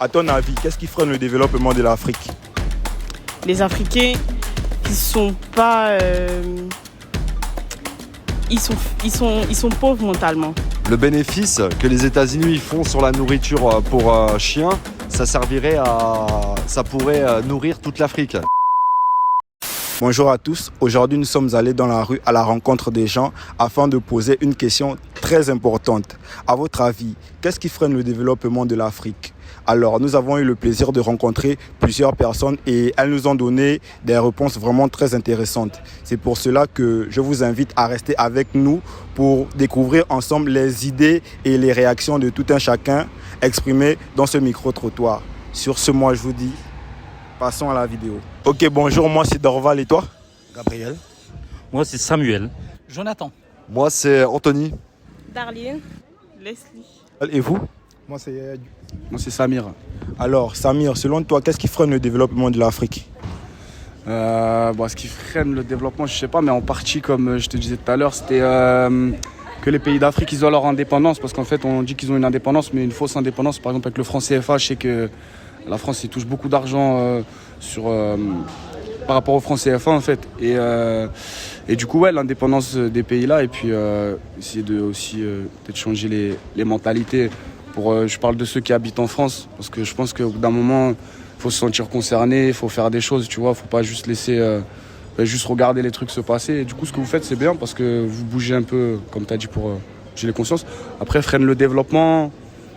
À ton avis, qu'est-ce qui freine le développement de l'Afrique? Les Africains, ils sont pas, ils sont pauvres mentalement. Le bénéfice que les États-Unis font sur la nourriture pour chiens, ça pourrait nourrir toute l'Afrique. Bonjour à tous, aujourd'hui nous sommes allés dans la rue à la rencontre des gens afin de poser une question très importante. À votre avis, qu'est-ce qui freine le développement de l'Afrique? Alors nous avons eu le plaisir de rencontrer plusieurs personnes et elles nous ont donné des réponses vraiment très intéressantes. C'est pour cela que je vous invite à rester avec nous pour découvrir ensemble les idées et les réactions de tout un chacun exprimées dans ce micro-trottoir. Sur ce, moi je vous dis, passons à la vidéo. Ok, bonjour, moi c'est Dorval et toi? Gabriel. Moi, c'est Samuel. Jonathan. Moi, c'est Anthony. Darlene, Leslie. Et vous? Moi c'est Samir. Alors Samir, selon toi, qu'est-ce qui freine le développement de l'Afrique? Ce qui freine le développement, je sais pas, mais en partie, comme je te disais tout à l'heure, c'était que les pays d'Afrique, ils ont leur indépendance. Parce qu'en fait, on dit qu'ils ont une indépendance, mais une fausse indépendance. Par exemple, avec le franc CFA, je sais que la France, il touche beaucoup d'argent par rapport au franc CFA, en fait. Et du coup, ouais, l'indépendance des pays là, et puis essayer de aussi peut-être changer les mentalités. Je parle de ceux qui habitent en France, parce que je pense qu'au bout d'un moment, il faut se sentir concerné, il faut faire des choses, tu vois, il ne faut pas juste laisser, juste regarder les trucs se passer. Et du coup, ce que vous faites, c'est bien, parce que vous bougez un peu, comme tu as dit, pour j'ai les consciences. Après, freine le développement,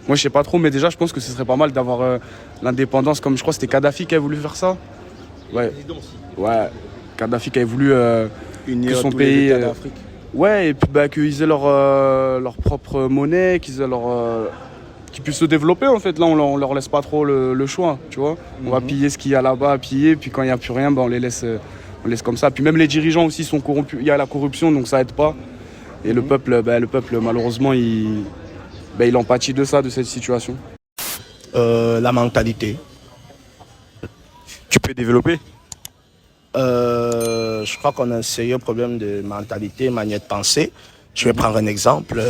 moi je sais pas trop, mais déjà, je pense que ce serait pas mal d'avoir l'indépendance, comme je crois que c'était Kadhafi qui avait voulu faire ça. Ouais, Kadhafi qui avait voulu Unir que son tous les pays... États d'Afrique. Ouais, et puis qu'ils aient leur propre monnaie, qu'ils puissent se développer en fait. Là, on leur laisse pas trop le choix, tu vois. On va piller ce qu'il y a là-bas à piller, puis quand il n'y a plus rien, on les laisse comme ça. Puis même les dirigeants aussi sont corrompus. Il y a la corruption, donc ça aide pas. Et le peuple, malheureusement, il en pâtit de ça, de cette situation. La mentalité. Tu peux développer? Je crois qu'on a un sérieux problème de mentalité, manière de penser. Je vais prendre un exemple.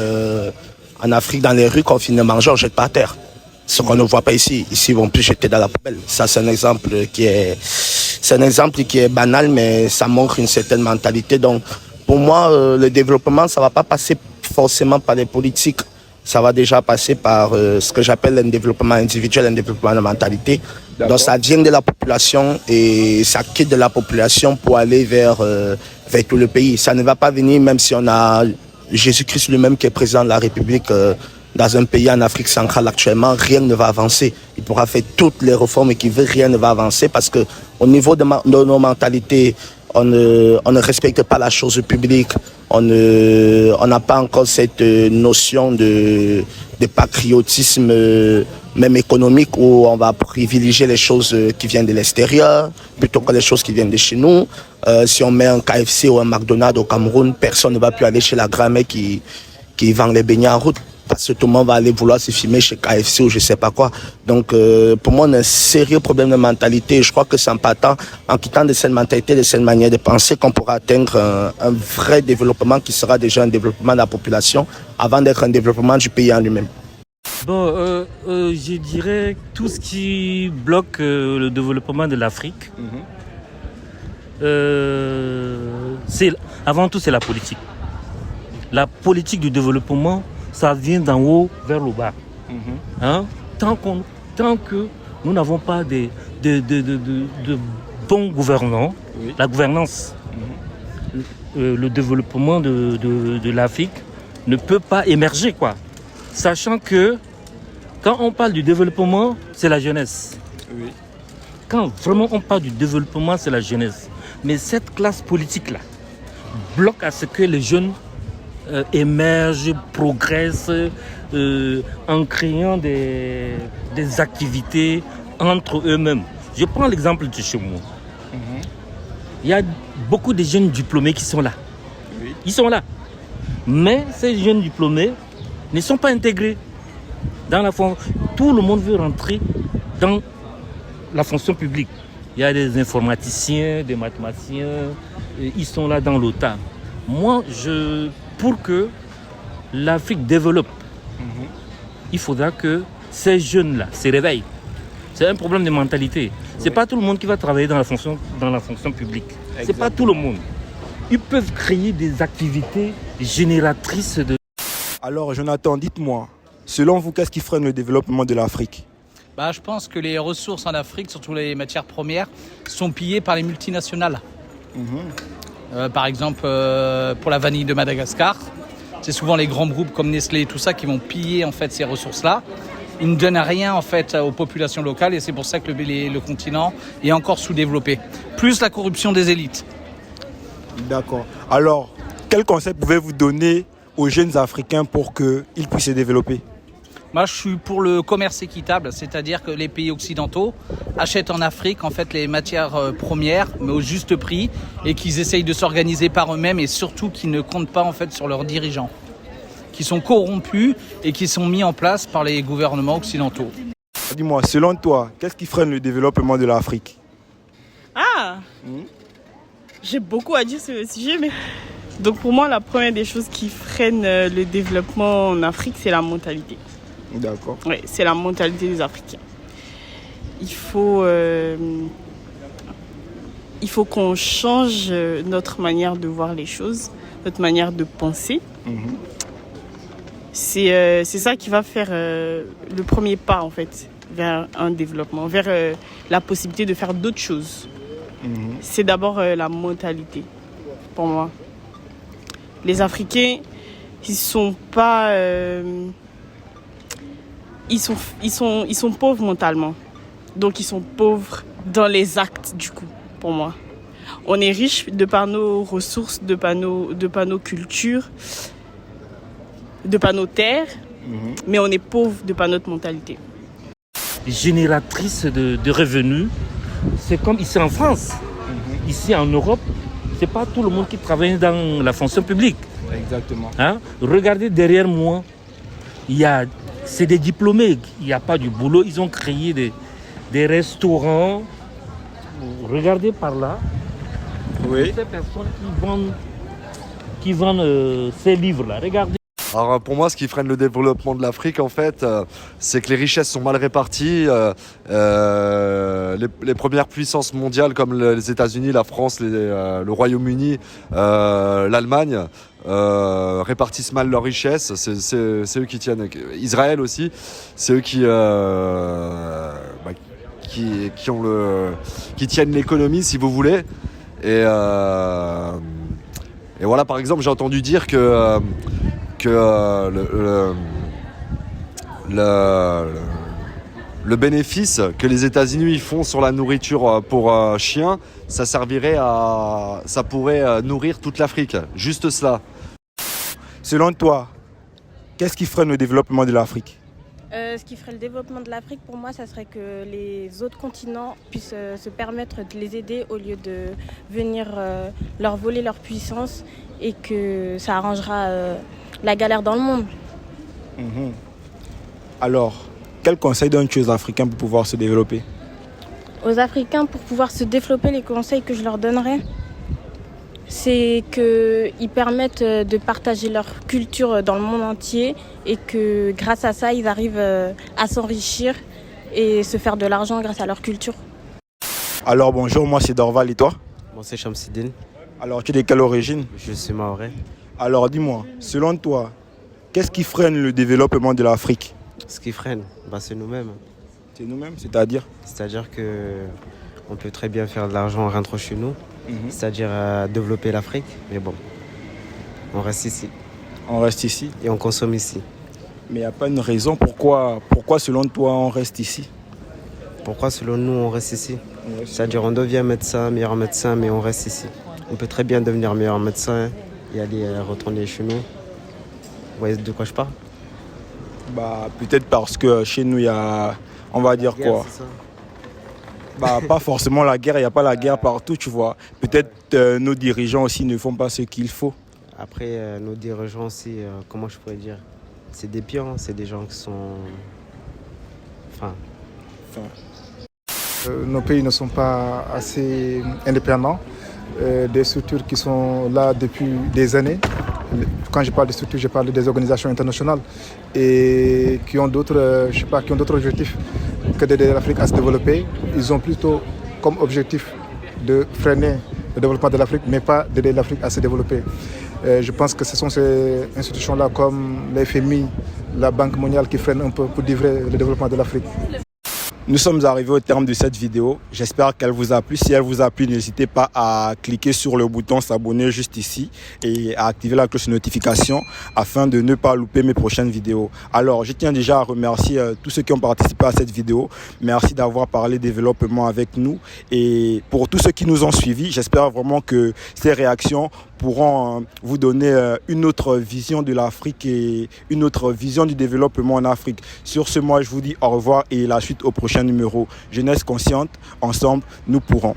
En Afrique, dans les rues, quand on finit de manger, on ne jette pas à terre. Ce qu'on ne voit pas ici. Ici, ils vont plus jeter dans la poubelle. Ça, c'est un exemple qui est banal, mais ça montre une certaine mentalité. Donc, pour moi, le développement, ça ne va pas passer forcément par les politiques. Ça va déjà passer par ce que j'appelle un développement individuel, un développement de mentalité. Donc ça vient de la population et ça quitte de la population pour aller vers tout le pays. Ça ne va pas venir même si on a Jésus-Christ lui-même qui est président de la République dans un pays en Afrique centrale actuellement, rien ne va avancer. Il pourra faire toutes les réformes qu'il veut, rien ne va avancer parce que au niveau de nos mentalités, on ne respecte pas la chose publique. On n'a pas encore cette notion de patriotisme, même économique, où on va privilégier les choses qui viennent de l'extérieur plutôt que les choses qui viennent de chez nous. Si on met un KFC ou un McDonald's au Cameroun, personne ne va plus aller chez la grand-mère qui vend les beignets en route. Parce que tout le monde va aller vouloir se filmer chez KFC ou je sais pas quoi. Donc pour moi, on a un sérieux problème de mentalité. Je crois que c'est en partant, en quittant de cette mentalité, de cette manière de penser, qu'on pourra atteindre un vrai développement qui sera déjà un développement de la population avant d'être un développement du pays en lui-même. Bon, je dirais tout ce qui bloque le développement de l'Afrique, avant tout, c'est la politique. La politique du développement, ça vient d'en haut vers le bas. Tant que nous n'avons pas de bons gouvernants, la gouvernance, le développement de l'Afrique ne peut pas émerger, quoi. Sachant que quand on parle du développement, c'est la jeunesse. Quand vraiment on parle du développement, c'est la jeunesse. Mais cette classe politique-là bloque à ce que les jeunes émergent, progressent en créant des activités entre eux-mêmes. Je prends l'exemple de chez moi. Il y a beaucoup de jeunes diplômés qui sont là. Ils sont là. Mais ces jeunes diplômés ne sont pas intégrés dans la fonction. Tout le monde veut rentrer dans la fonction publique. Il y a des informaticiens, des mathématiciens, ils sont là dans l'OTAN. Moi, pour que l'Afrique développe, il faudra que ces jeunes-là se réveillent. C'est un problème de mentalité. C'est pas tout le monde qui va travailler dans la fonction publique. C'est pas tout le monde. Ils peuvent créer des activités génératrices de... Alors Jonathan, dites-moi, selon vous, qu'est-ce qui freine le développement de l'Afrique? Je pense que les ressources en Afrique, surtout les matières premières, sont pillées par les multinationales. Par exemple, pour la vanille de Madagascar, c'est souvent les grands groupes comme Nestlé et tout ça qui vont piller en fait ces ressources-là. Ils ne donnent rien en fait aux populations locales et c'est pour ça que le continent est encore sous-développé. Plus la corruption des élites. D'accord. Alors, quel conseil pouvez-vous donner aux jeunes Africains pour qu'ils puissent se développer? Moi, je suis pour le commerce équitable, c'est-à-dire que les pays occidentaux achètent en Afrique en fait les matières premières, mais au juste prix, et qu'ils essayent de s'organiser par eux-mêmes et surtout qu'ils ne comptent pas en fait sur leurs dirigeants, qui sont corrompus et qui sont mis en place par les gouvernements occidentaux. Dis-moi, selon toi, qu'est-ce qui freine le développement de l'Afrique? J'ai beaucoup à dire sur le sujet, mais... Donc pour moi, la première des choses qui freine le développement en Afrique, c'est la mentalité. D'accord. Oui, c'est la mentalité des Africains. Il faut qu'on change notre manière de voir les choses, notre manière de penser. C'est ça qui va faire le premier pas en fait vers un développement, vers la possibilité de faire d'autres choses. C'est d'abord la mentalité pour moi. Les Africains, ils sont pas, ils sont pauvres mentalement, donc ils sont pauvres dans les actes du coup. Pour moi, on est riche de par nos ressources, de par nos cultures, de par nos terres, mais on est pauvre de par notre mentalité. Génératrice de revenus, c'est comme ici en France, ici en Europe. C'est pas tout le monde qui travaille dans la fonction publique. Exactement. Regardez derrière moi, c'est des diplômés, il n'y a pas du boulot. Ils ont créé des restaurants. Regardez par là. Oui. Ces personnes qui vendent ces livres-là. Regardez. Alors pour moi, ce qui freine le développement de l'Afrique, en fait, c'est que les richesses sont mal réparties. Les premières puissances mondiales comme les États-Unis, la France, le Royaume-Uni, l'Allemagne répartissent mal leurs richesses. C'est eux qui tiennent. Israël aussi, c'est eux qui tiennent l'économie, si vous voulez. Et voilà, par exemple, j'ai entendu dire que le bénéfice que les États-Unis font sur la nourriture pour chiens, ça pourrait nourrir toute l'Afrique. Juste cela. Selon toi, qu'est-ce qui freine le développement de l'Afrique? Ce qui ferait le développement de l'Afrique, pour moi, ça serait que les autres continents puissent se permettre de les aider au lieu de venir leur voler leur puissance et que ça arrangera la galère dans le monde. Alors, quel conseil donnes-tu aux Africains pour pouvoir se développer? Aux Africains, pour pouvoir se développer, les conseils que je leur donnerais, c'est qu'ils permettent de partager leur culture dans le monde entier et que grâce à ça, ils arrivent à s'enrichir et se faire de l'argent grâce à leur culture. Alors bonjour, moi c'est Dorval et toi? Moi c'est Shamsidine. Alors tu es de quelle origine? Je suis mahorais. Alors dis-moi, selon toi, qu'est-ce qui freine le développement de l'Afrique? Ce qui freine, c'est nous-mêmes. C'est nous-mêmes, c'est-à-dire? C'est-à-dire qu'on peut très bien faire de l'argent en rentrant chez nous, c'est-à-dire développer l'Afrique, mais bon, on reste ici. On reste ici? Et on consomme ici. Mais il n'y a pas une raison pourquoi selon toi on reste ici? Pourquoi selon nous on reste ici? C'est-à-dire on devient meilleur médecin, mais on reste ici. On peut très bien devenir meilleur médecin et aller retourner chez nous. Vous voyez de quoi je parle? Peut-être parce que chez nous il y a, on va dire quoi? Pas forcément la guerre, il n'y a pas la guerre partout, tu vois. Peut-être nos dirigeants aussi ne font pas ce qu'il faut. Après, nos dirigeants aussi, comment je pourrais dire? C'est des pions, c'est des gens qui sont... Nos pays ne sont pas assez indépendants. Des structures qui sont là depuis des années quand je parle de structures, je parle des organisations internationales et qui ont d'autres objectifs que d'aider l'Afrique à se développer. Ils ont plutôt comme objectif de freiner le développement de l'Afrique, mais pas d'aider l'Afrique à se développer. Je pense que ce sont ces institutions-là comme le FMI, la Banque mondiale qui freinent un peu pour livrer le développement de l'Afrique. Nous sommes arrivés au terme de cette vidéo. J'espère qu'elle vous a plu. Si elle vous a plu, n'hésitez pas à cliquer sur le bouton s'abonner juste ici et à activer la cloche de notification afin de ne pas louper mes prochaines vidéos. Alors, je tiens déjà à remercier tous ceux qui ont participé à cette vidéo. Merci d'avoir parlé développement avec nous. Et pour tous ceux qui nous ont suivis, j'espère vraiment que ces réactions pourront vous donner une autre vision de l'Afrique et une autre vision du développement en Afrique. Sur ce, moi, je vous dis au revoir et la suite au prochain numéro. Jeunesse consciente, ensemble, nous pourrons.